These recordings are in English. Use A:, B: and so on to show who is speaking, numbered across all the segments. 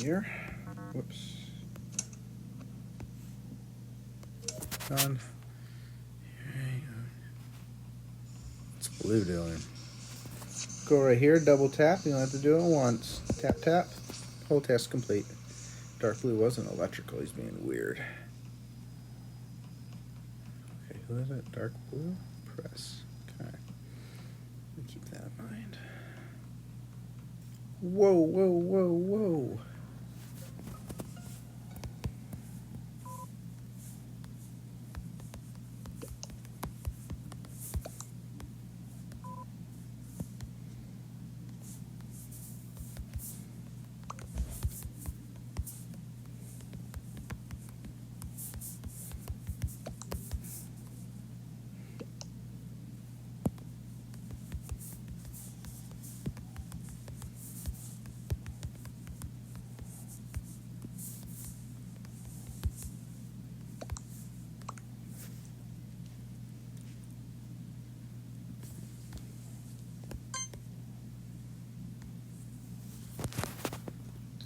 A: here. Whoops. Done. What's blue doing? Go right here, double tap. You don't have to do it once. Tap, tap. Whole test complete. Dark blue wasn't electrical. He's being weird. Okay, who is it? Dark blue? Press. Okay. Keep that in mind. Whoa, whoa, whoa, whoa.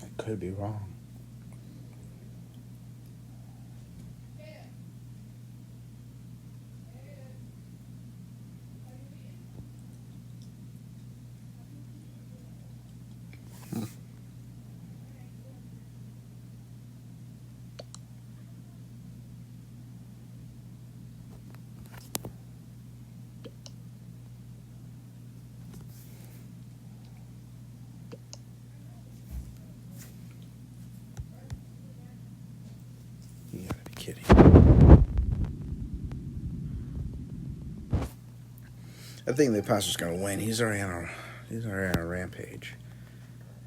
A: I could be wrong. You gotta be kidding. I think the imposter's gonna win. He's already on a rampage.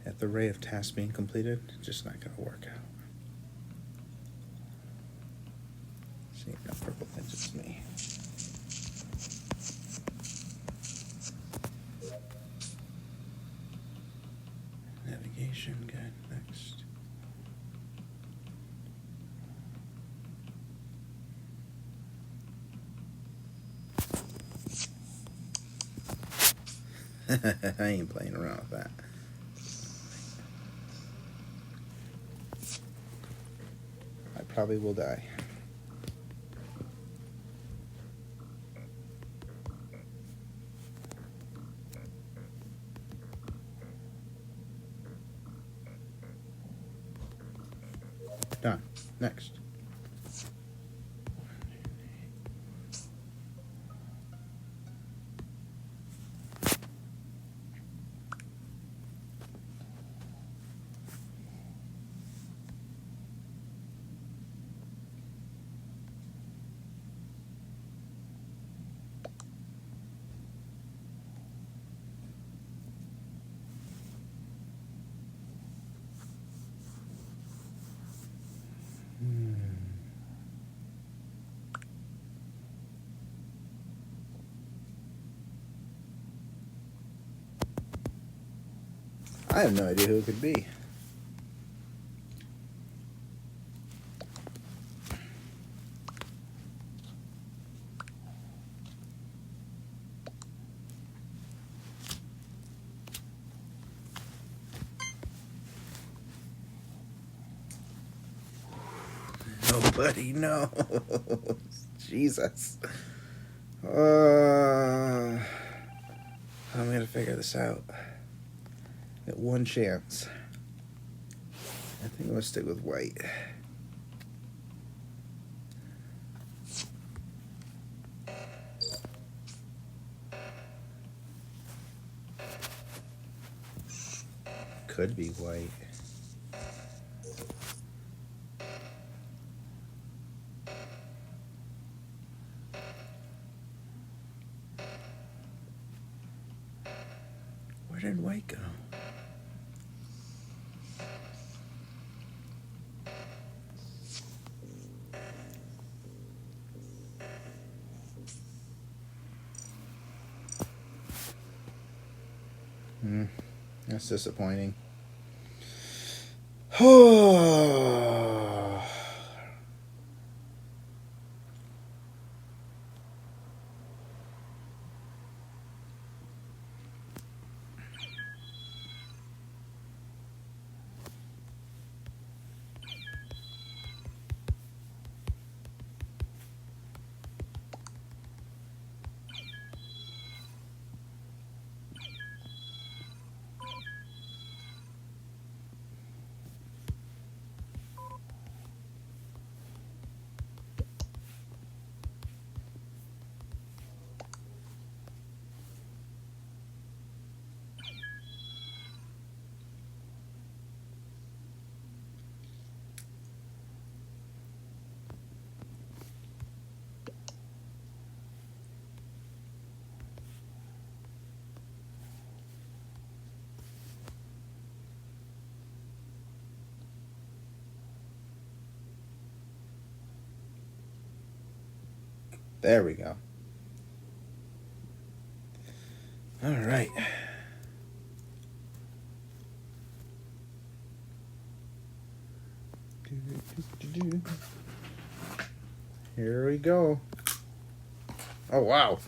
A: At the rate of tasks being completed, it's just not gonna work out. See, no purple thinks it's me. Navigation, good. Next. I ain't playing around with that. I probably will die. Done. Next. I have no idea who it could be. Nobody knows. Jesus. I'm gonna figure this out. At one chance. I think I'm gonna stick with white. Could be white. Where did white go? That's disappointing. There we go. All right. Here we go. Oh, wow.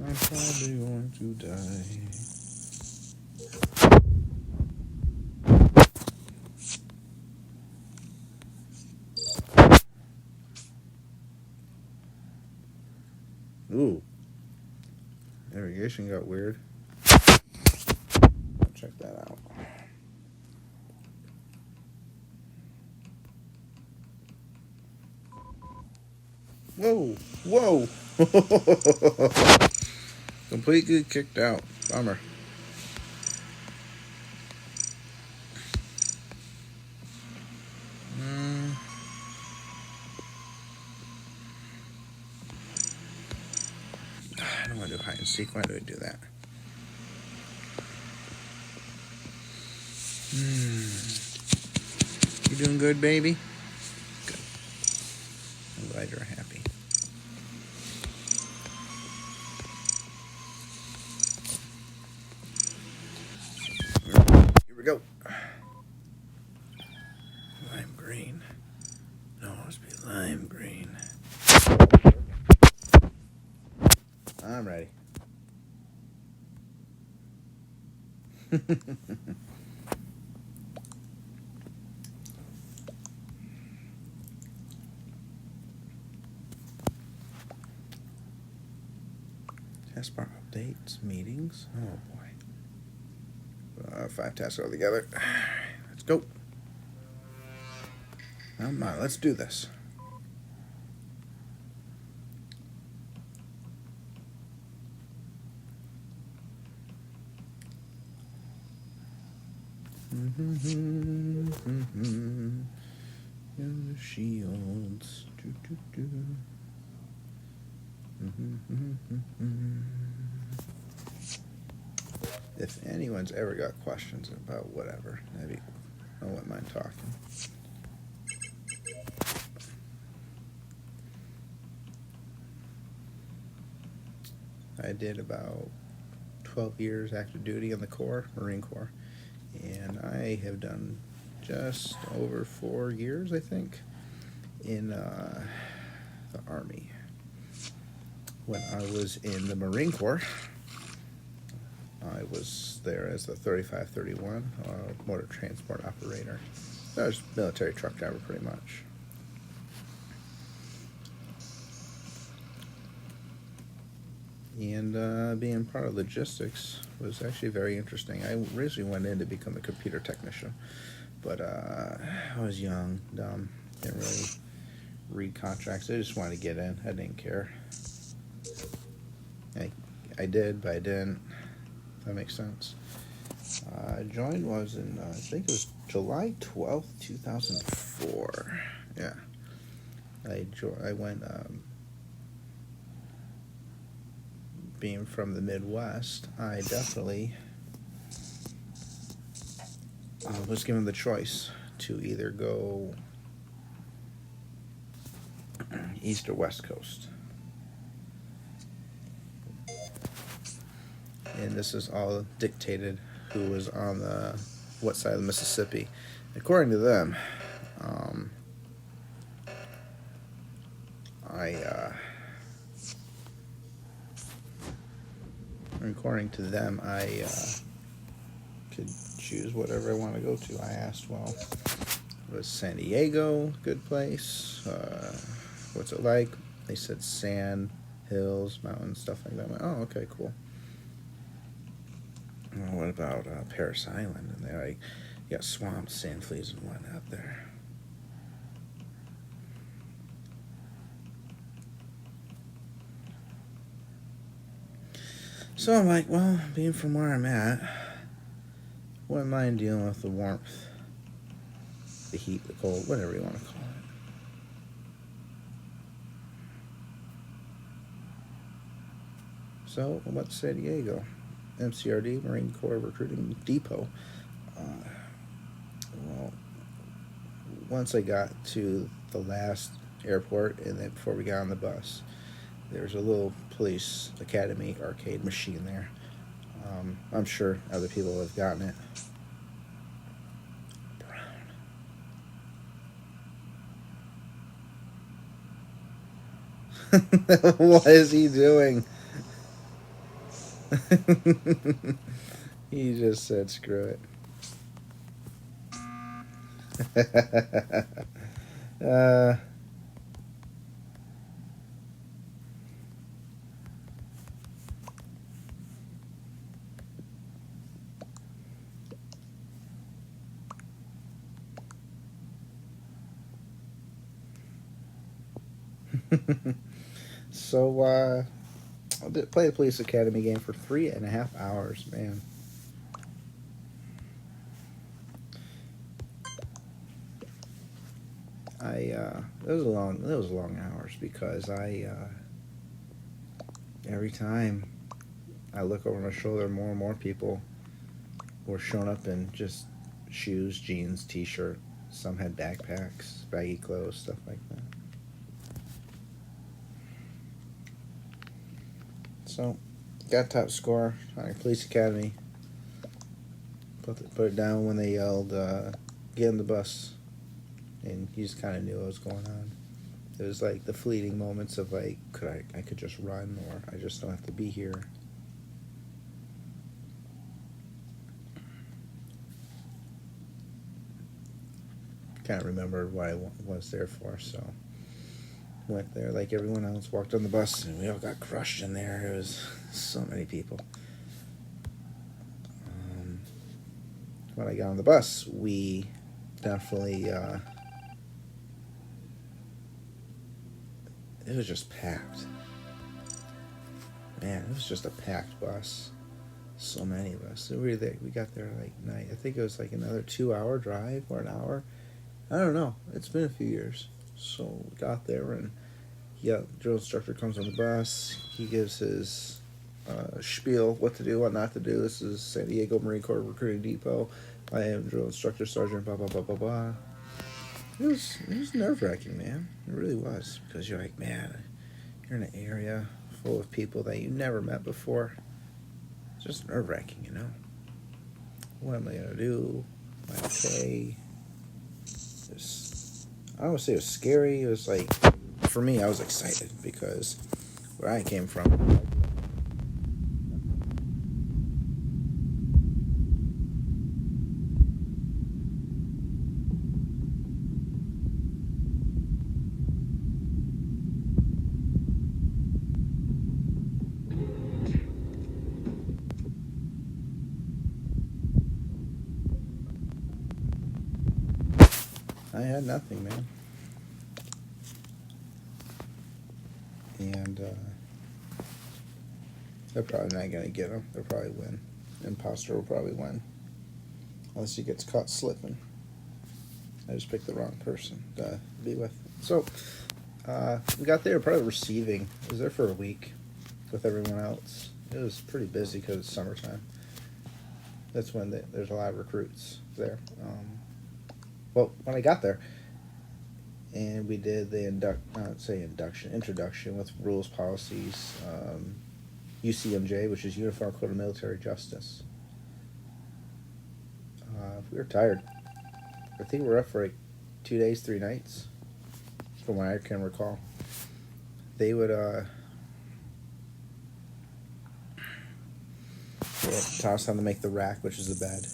A: I'm probably going to die. Ooh. Irrigation got weird. Check that out. Whoa. Whoa. Completely kicked out. Bummer. I don't want to do hide and seek. Why do I do that? You doing good, baby? Good. I'm glad you're happy. Here we go. Lime green. No, it must be lime green. I'm ready. Taskbar updates, meetings. Oh boy. 5 tasks all together. Let's go. Come on, let's do this. The shields. If anyone's ever got questions about whatever, maybe I wouldn't mind talking. I did about 12 years active duty in the Corps, Marine Corps, and I have done just over 4 years, I think, in the Army. When I was in the Marine Corps, I was there as the 3531 motor transport operator. I was a military truck driver pretty much. And being part of logistics was actually very interesting. I originally went in to become a computer technician, but I was young, dumb, didn't really read contracts. I just wanted to get in. I didn't care. I did, but I didn't. That makes sense. I joined was in, I think it was July 12th, 2004. Yeah. I went, being from the Midwest, I definitely was given the choice to either go East or West Coast. And this is all dictated who was on what side of the Mississippi. According to them, I could choose whatever I want to go to. I asked, well, was San Diego a good place? What's it like? They said San hills, mountains, stuff like that. I'm like, oh, okay, cool. Well, what about Paris Island? And they're like, you got swamps, sand fleas, and whatnot there. So I'm like, well, being from where I'm at, wouldn't mind dealing with the warmth, the heat, the cold, whatever you want to call it. So I went to San Diego, MCRD, Marine Corps Recruiting Depot. Well, once I got to the last airport, and then before we got on the bus, there's a little police academy arcade machine there. I'm sure other people have gotten it. Brown. What is he doing? He just said screw it. So, I played the Police Academy game for 3.5 hours, man. Those was long hours because every time I look over my shoulder, more and more people were showing up in just shoes, jeans, t-shirt. Some had backpacks, baggy clothes, stuff like that. So, got top score on Police Academy. Put it down when they yelled, "Get in the bus," and you just kind of knew what was going on. It was like the fleeting moments of like, I could just run, or I just don't have to be here. Can't remember what I was there for, so went there like everyone else, walked on the bus, and we all got crushed in there. It was so many people. When I got on the bus, we definitely, it was just packed. Man, it was just a packed bus. So many of us. So we got there like night. I think it was like another 2-hour drive or an hour. I don't know. It's been a few years. So we got there, and drill instructor comes on the bus. He gives his spiel, what to do, what not to do. This is San Diego Marine Corps Recruiting Depot. I am drill instructor sergeant, blah, blah, blah, blah, blah. It was nerve-wracking, man. It really was. Because you're like, man, you're in an area full of people that you never met before. It's just nerve-wracking, you know? What am I going to do? Am I okay? I don't want to say it was scary. It was like, for me, I was excited because where I came from, I had nothing, man. And they're probably not going to get him. They'll probably win. Imposter will probably win. Unless he gets caught slipping. I just picked the wrong person to be with. So, we got there, probably receiving. I was there for a week with everyone else. It was pretty busy because it's summertime. That's when there's a lot of recruits there. Well, when I got there, and we did the introduction with rules, policies, UCMJ, which is Uniform Code of Military Justice. We were tired. I think we were up for like 2 days, 3 nights, from what I can recall. They would taught us how to make the rack, which is the bed.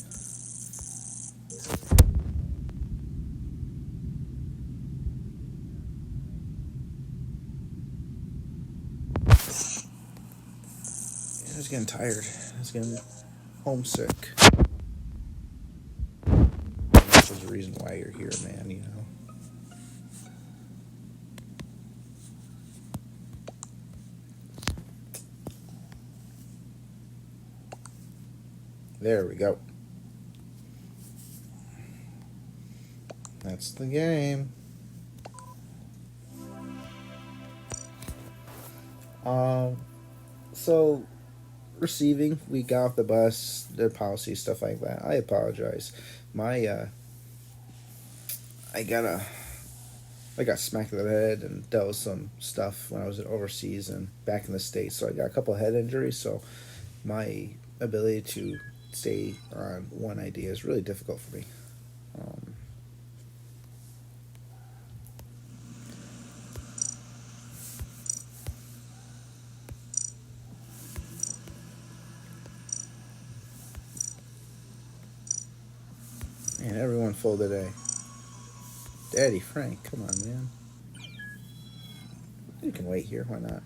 A: was getting tired. I was getting homesick. This is the reason why you're here, man, you know. There we go. That's the game. So receiving, we got off the bus, the policy, stuff like that. I apologize. My I got a I got smacked in the head and dealt with some stuff when I was overseas and back in the States. So I got a couple of head injuries. So my ability to stay on one idea is really difficult for me. Um, man, everyone full today. Daddy Frank, come on, man. You can wait here. Why not?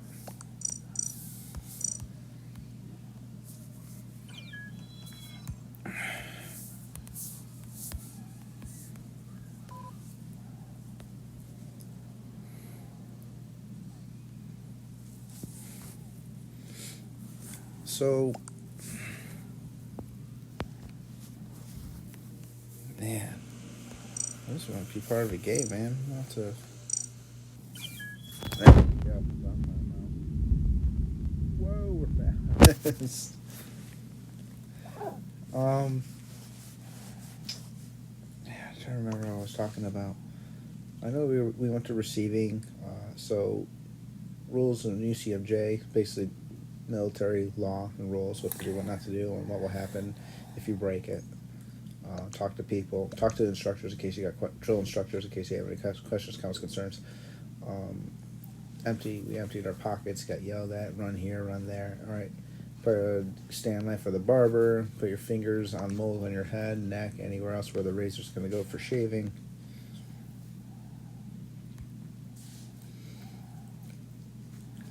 A: So, man, I just want to be part of the game, man. Not to. Whoa, we're fast. Yeah, I'm trying to remember what I was talking about. I know we went to receiving, so rules in UCMJ, basically military law and rules, what to do, what not to do, and what will happen if you break it. Talk to people, talk to the instructors in case you got drill instructors in case you have any questions, comments, concerns. We emptied our pockets, got yelled at, run here, run there. All right, put a stand knife for the barber. Put your fingers on mold on your head, neck, anywhere else where the razor's going to go for shaving.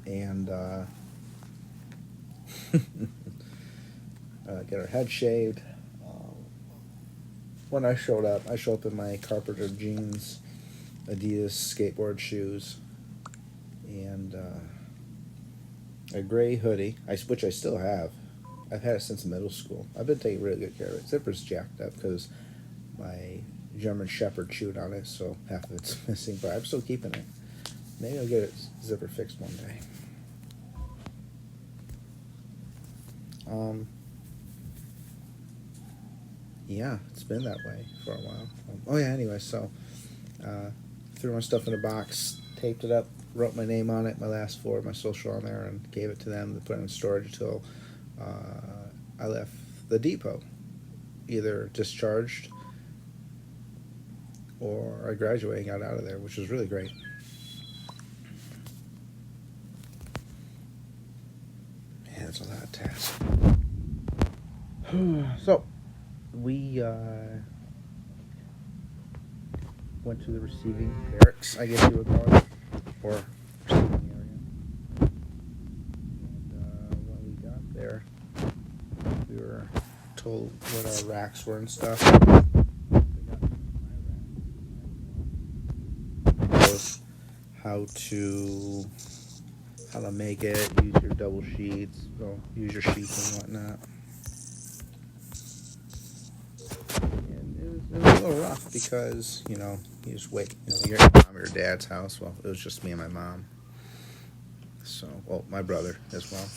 A: And get our head shaved. When I showed up in my carpenter jeans, Adidas skateboard shoes, and a gray hoodie, which I still have. I've had it since middle school. I've been taking really good care of it. Zipper's jacked up because my German Shepherd chewed on it, so half of it's missing, but I'm still keeping it. Maybe I'll get it zipper fixed one day. Yeah, it's been that way for a while. Oh yeah, anyway, so threw my stuff in a box, taped it up, wrote my name on it, my last four, my social on there, and gave it to them to put it in storage until I left the depot, either discharged or I graduated and got out of there, which was really great. Man, it's a lot of tasks. So, we went to the receiving barracks, I guess you would call it, or receiving area. And when we got there, we were told what our racks were and stuff. How to make it, use your double sheets, use your sheets and whatnot. And it was a little rough because, you just wait, you're at your mom or your dad's house. Well, it was just me and my mom. So, my brother as well.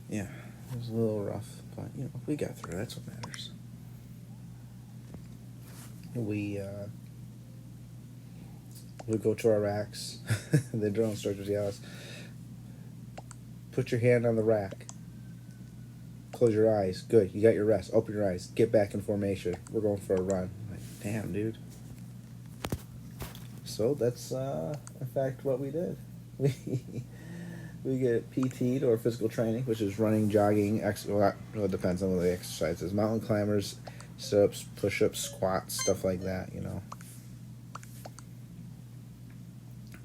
A: Yeah, it was a little rough, but, we got through. That's what matters. We go to our racks. The drill instructors yell us, put your hand on the rack. Close your eyes. Good. You got your rest. Open your eyes. Get back in formation. We're going for a run. I'm like, damn, dude. So that's, in fact, what we did. We get PT'd or physical training, which is running, jogging, it depends on what the exercise is. Mountain climbers, sit-ups, push-ups, squats, stuff like that,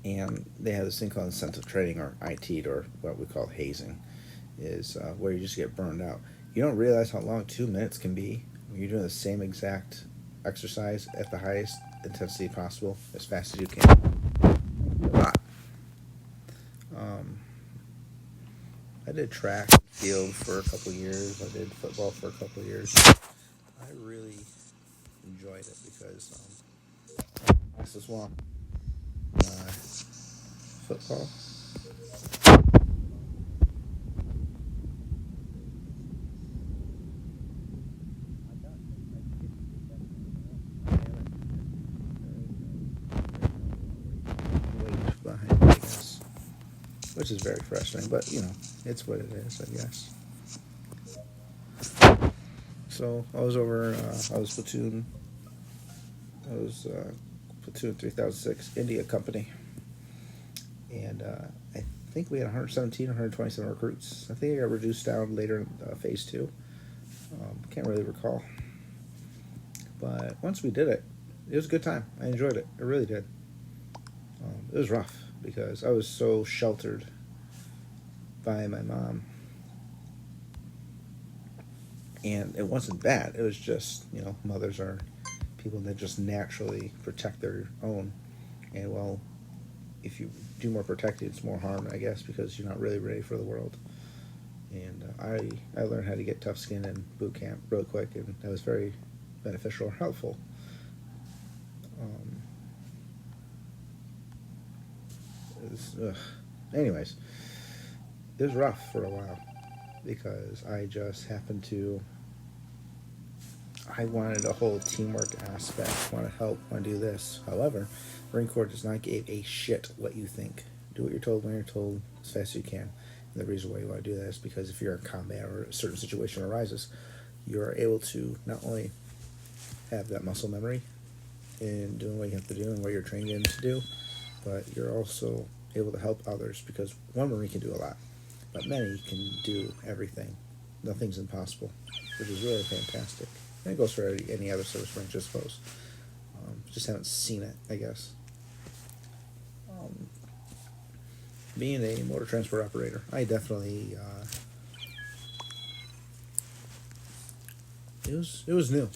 A: And they have this thing called incentive training, or IT, or what we call hazing, is where you just get burned out. You don't realize how long 2 minutes can be when you're doing the same exact exercise at the highest intensity possible as fast as you can. A lot. Um, I did track and field for a couple of years. I did football for a couple of years. I really enjoyed it because this is one football. Weight behind it, I guess, which is very frustrating. But it's what it is, I guess. So I was over. I was platoon. I was platoon 3006 India Company, and I think we had 117, 127 recruits. I think it got reduced down later in phase two. Can't really recall. But once we did it, it was a good time. I enjoyed it. I really did. It was rough because I was so sheltered by my mom. And it wasn't bad. It was just, mothers are people that just naturally protect their own. And, well, if you do more protecting, it's more harm, I guess, because you're not really ready for the world. And I learned how to get tough skin in boot camp real quick, and that was very beneficial or helpful. Anyways, it was rough for a while because I just happened to. I wanted a whole teamwork aspect, want to help, want to do this. However, Marine Corps does not give a shit what you think. Do what you're told when you're told as fast as you can. And the reason why you want to do that is because if you're in combat or a certain situation arises, you're able to not only have that muscle memory in doing what you have to do and what you're trained in to do, but you're also able to help others because one Marine can do a lot, but many can do everything. Nothing's impossible, which is really fantastic. And it goes for any other service branch, I suppose. Just haven't seen it, I guess. Being a motor transport operator, I definitely it was new.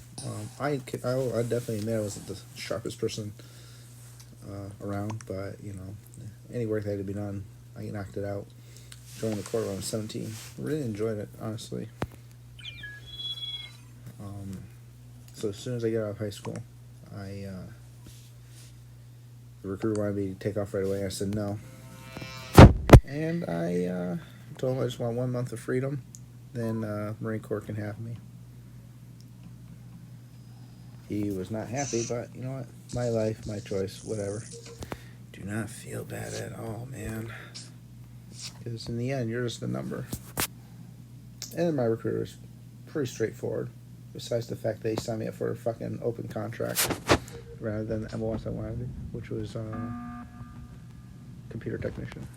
A: I definitely admit I wasn't the sharpest person around, but any work that had to be done, I knocked it out. Joined the Corps when I was 17. Really enjoyed it, honestly. So as soon as I got out of high school, the recruiter wanted me to take off right away. I said no, and I told him I just want 1 month of freedom. Then Marine Corps can have me. He was not happy, but you know what? My life, my choice, whatever. Do not feel bad at all, man. Because in the end, you're just a number. And my recruiter was pretty straightforward. Besides the fact that he signed me up for a fucking open contract rather than the MOS I wanted, which was computer technician.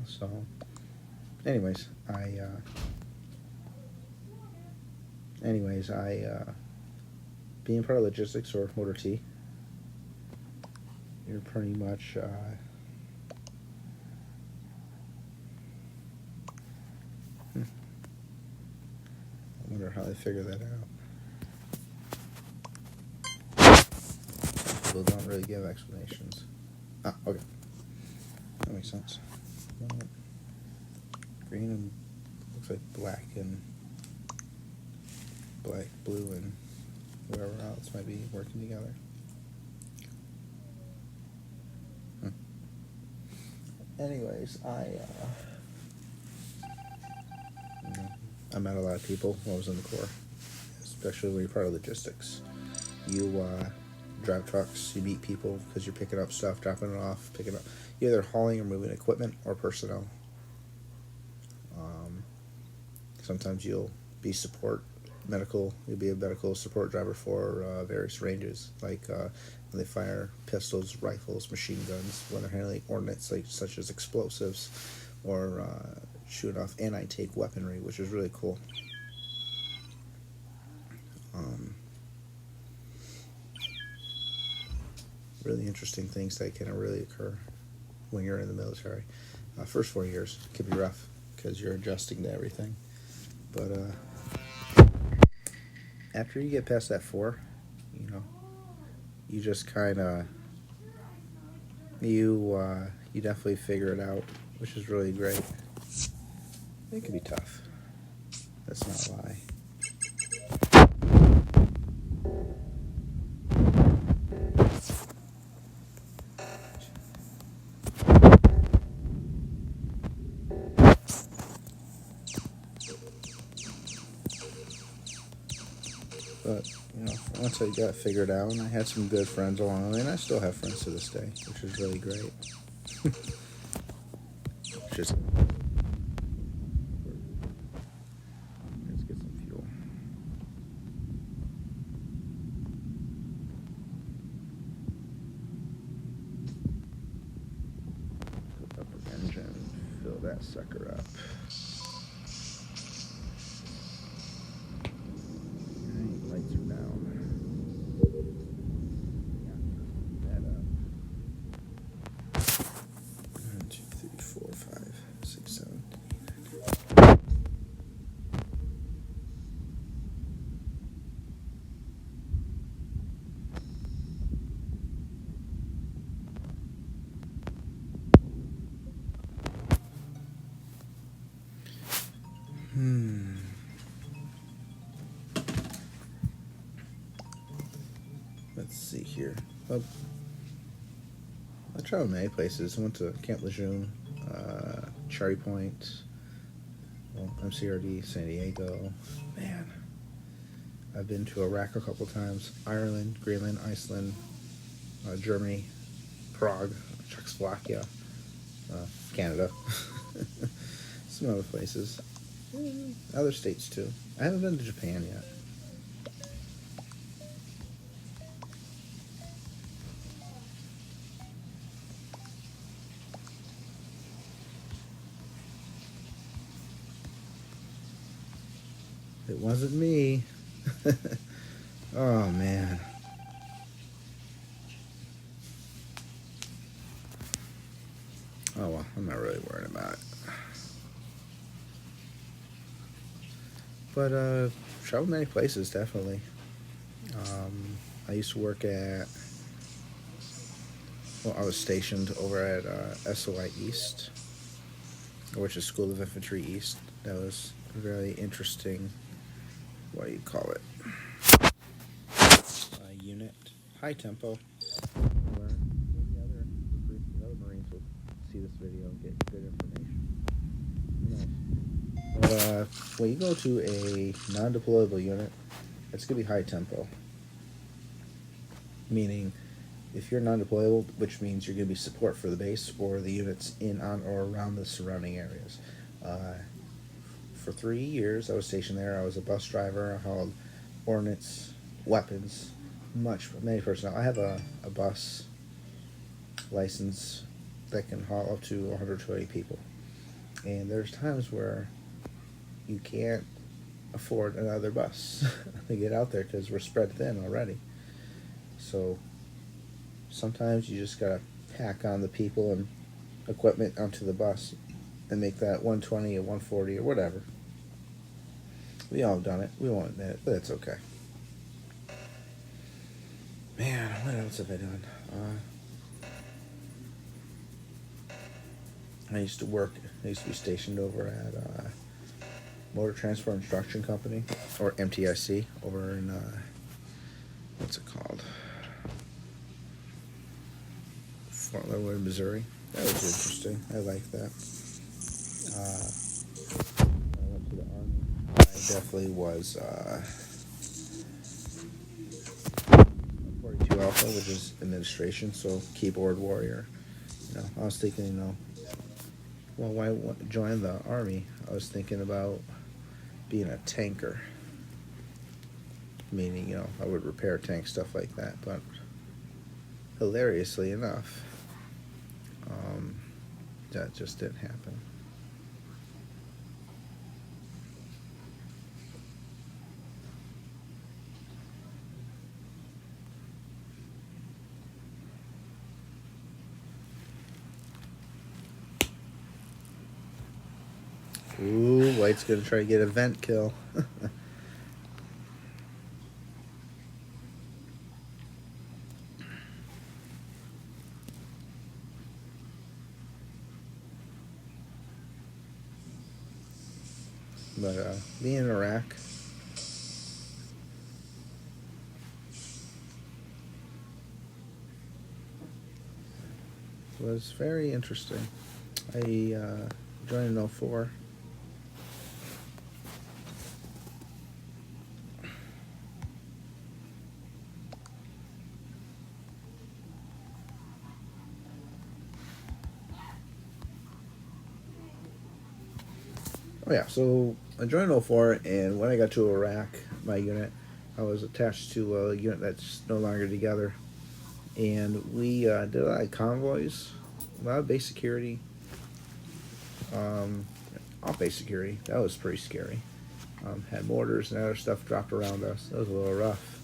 A: So, anyways, being part of logistics or motor T, you're pretty much I wonder how they figure that out. Some people don't really give explanations. Okay. That makes sense. Well, green and looks like black, blue, and whoever else might be working together. Anyways, I met a lot of people when I was in the Corps, especially when you're part of logistics. You drive trucks, you meet people because you're picking up stuff, dropping it off, picking up, you're either hauling or moving equipment or personnel. Sometimes you'll be you'll be a medical support driver for various ranges, like when they fire pistols, rifles, machine guns, when they're handling ordnance such as explosives, or shooting off anti-tank weaponry, which is really cool. really interesting things that can really occur when you're in the military. First 4 years can be rough because you're adjusting to everything. But after you get past that four, you know, you just kind of you definitely figure it out, which is really great. It can be tough. That's not a lie. But, you know, once I got it figured out, and I had some good friends along the way, and I still have friends to this day, which is really great. Just let's get some fuel. Hook up the engine, fill that sucker up. Alright, lights are down. That up. 1, 2, 3, 4, 5, 6, 7. Let's see here. Well, I traveled many places. I went to Camp Lejeune, Cherry Point, MCRD, San Diego. Man, I've been to Iraq a couple times, Ireland, Greenland, Iceland, Germany, Prague, Czechoslovakia, Canada, some other places, other states too. I haven't been to Japan yet. It wasn't me. Oh man. Oh well, I'm not really worried about it. But traveled many places, definitely. I used to work at, well, I was stationed over at SOI East, which is School of Infantry East. That was a very interesting, what do you call it, unit. High tempo. Where maybe other recruits and other Marines will see this video and get good information. But when you go to a non-deployable unit, it's going to be high tempo. Meaning, if you're non-deployable, which means you're going to be support for the base or the units in, on, or around the surrounding areas. For 3 years, I was stationed there. I was a bus driver. I hauled ordnance, weapons, many personnel. I have a bus license that can haul up to 120 people. And there's times where you can't afford another bus to get out there because we're spread thin already. So sometimes you just gotta pack on the people and equipment onto the bus and make that 120 or 140 or whatever. We all have done it. We won't admit it, but it's okay. Man, what else have I done? I used to be stationed over at Motor Transport Instruction Company, or MTIC, over in, what's it called? Fort Leavenworth, Missouri. That was interesting. I like that. I went to the Army. I definitely was 42 Alpha, which is administration, so keyboard warrior. I was thinking, well, why join the Army? I was thinking about being a tanker. Meaning, I would repair tanks, stuff like that. But hilariously enough, that just didn't happen. White's gonna try to get a vent kill. But being in Iraq was very interesting. I joined in 04. Oh yeah, so I joined in 04, and when I got to Iraq, my unit, I was attached to a unit that's no longer together. And we did a lot of convoys, a lot of base security, off base security. That was pretty scary. Had mortars and other stuff dropped around us. That was a little rough.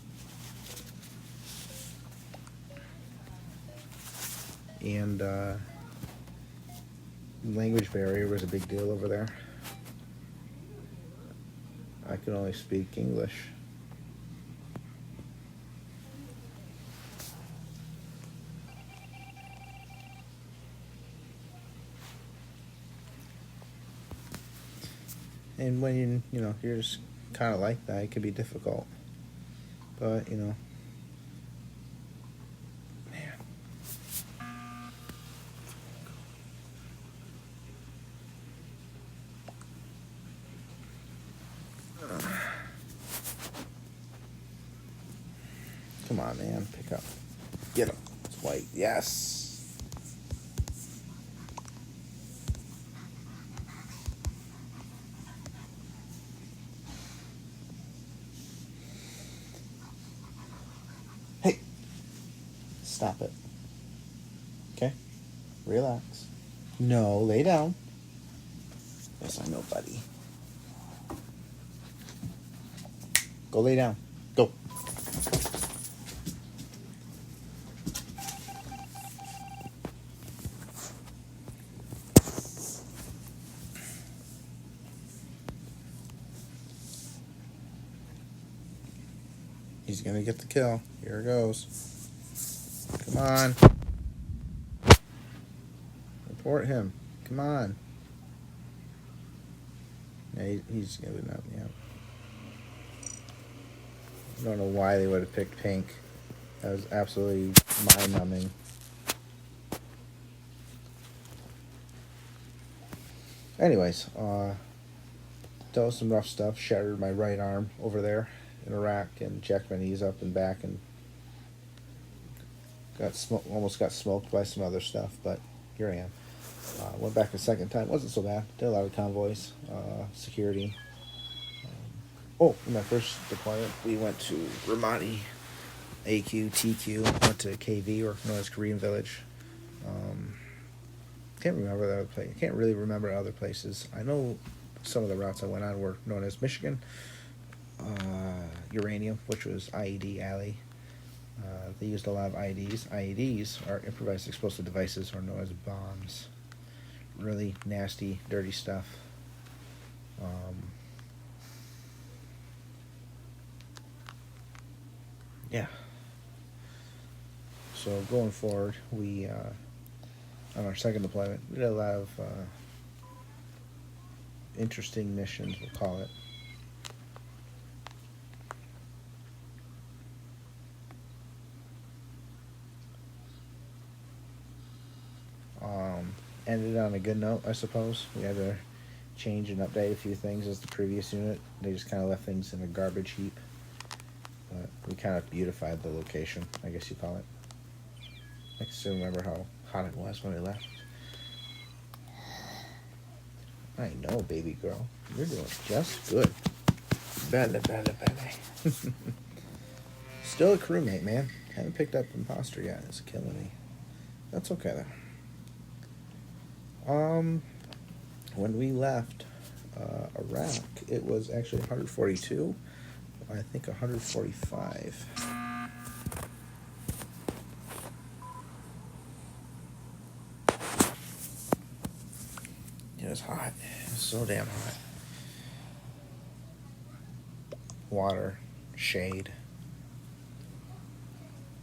A: And language barrier was a big deal over there. I could only speak English. And when you're just kind of like that, it can be difficult. But man. Come on, man, pick up. Get him. It's White. Yes. Hey, stop it. Okay, relax. No, lay down. Yes, I know, buddy. Go lay down. Go. He's gonna get the kill. Here it goes. Come on. Report him. Come on. Yeah, he's gonna knock me out. I don't know why they would have picked pink. That was absolutely mind-numbing. Anyways, dealt with some rough stuff. Shattered my right arm over there in Iraq and jacked my knees up and back and almost got smoked by some other stuff, but here I am. Went back a second time. Wasn't so bad. Did a lot of convoys, security. In my first deployment, we went to Ramadi, AQ, TQ, went to KV, or known as Korean Village. Can't remember the other place. I can't really remember other places. I know some of the routes I went on were known as Michigan, Uranium, which was IED alley. They used a lot of IEDs. IEDs are improvised explosive devices, or known as bombs. Really nasty, dirty stuff. Yeah. So going forward, we on our second deployment, we did a lot of interesting missions, we'll call it. Ended on a good note, I suppose. We had to change and update a few things as the previous unit. They just kind of left things in a garbage heap. But we kind of beautified the location, I guess you call it. I can still remember how hot it was when we left. I know, baby girl. You're doing just good. Bella. Still a crewmate, man. Haven't picked up imposter yet. It's killing me. That's okay, though. When we left Iraq, it was actually 142. I think 145. It was hot. It was so damn hot. water, shade,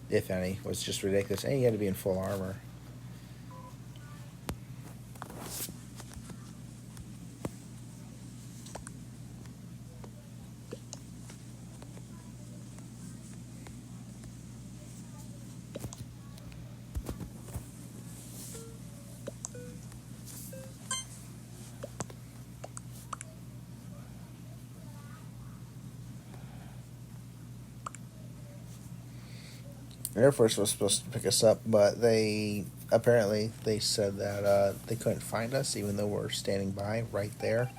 A: if any, was just ridiculous. And you had to be in full armor. The Air Force was supposed to pick us up, but they said that they couldn't find us, even though we're standing by right there,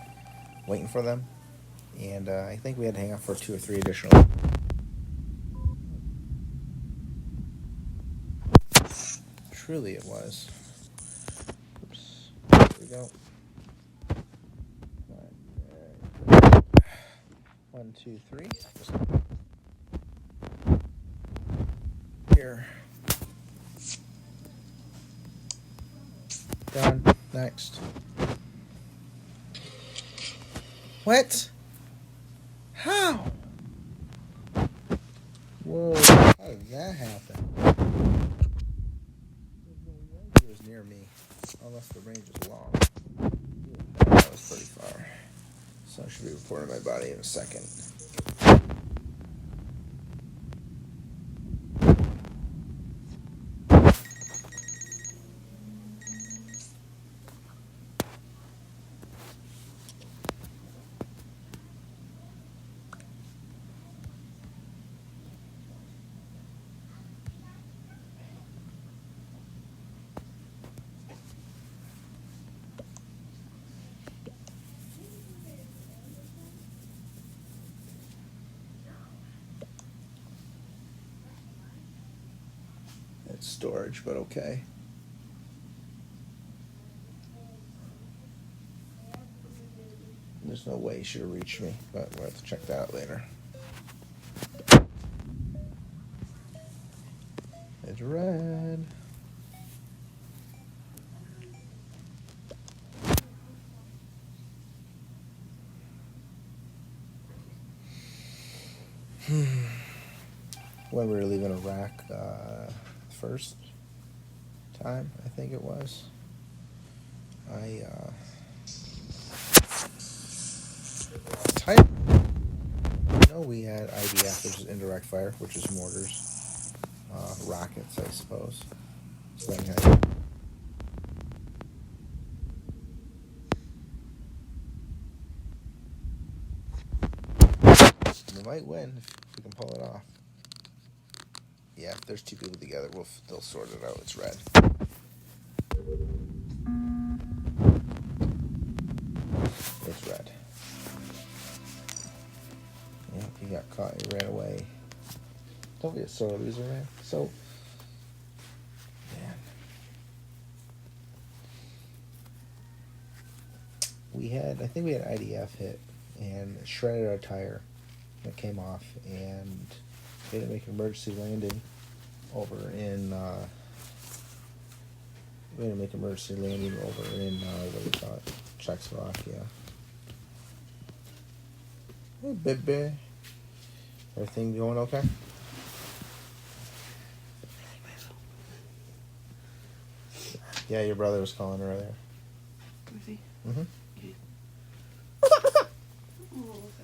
A: waiting for them. And I think we had to hang out for 2 or 3 additional. Truly, it was. Oops. There we go. 1, 2, 3. Here. Done. Next. What? How? Whoa. How did that happen? He was near me. Unless the range was long. That was pretty far. So I should be reporting my body in a second. It's storage, but okay. There's no way he should have reached me, but we'll have to check that out later. It's red. When we were leaving Iraq, first time, I think it was, I we had IDF, which is indirect fire, which is mortars, rockets, I suppose. So then we might win if we can pull it off. Yeah, if there's 2 people together, they'll sort it out. It's red. It's red. Yep, he got caught. He ran away. Don't be a sore loser, man. So, man. I think we had IDF hit and shredded our tire. It came off, and we had to make an emergency landing over in, what do you call it? Czechoslovakia. Hey, baby. Everything going okay? Yeah, your brother was calling earlier.
B: Was he?
A: Mm-hmm.
B: Yeah.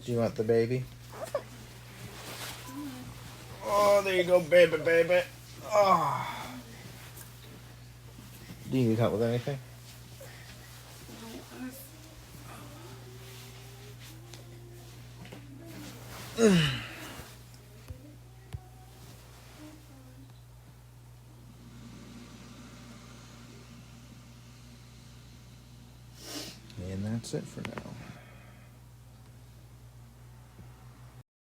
A: Do you want the baby? Oh, there you go, baby, baby. Oh. Do you need help with anything? And that's it for now.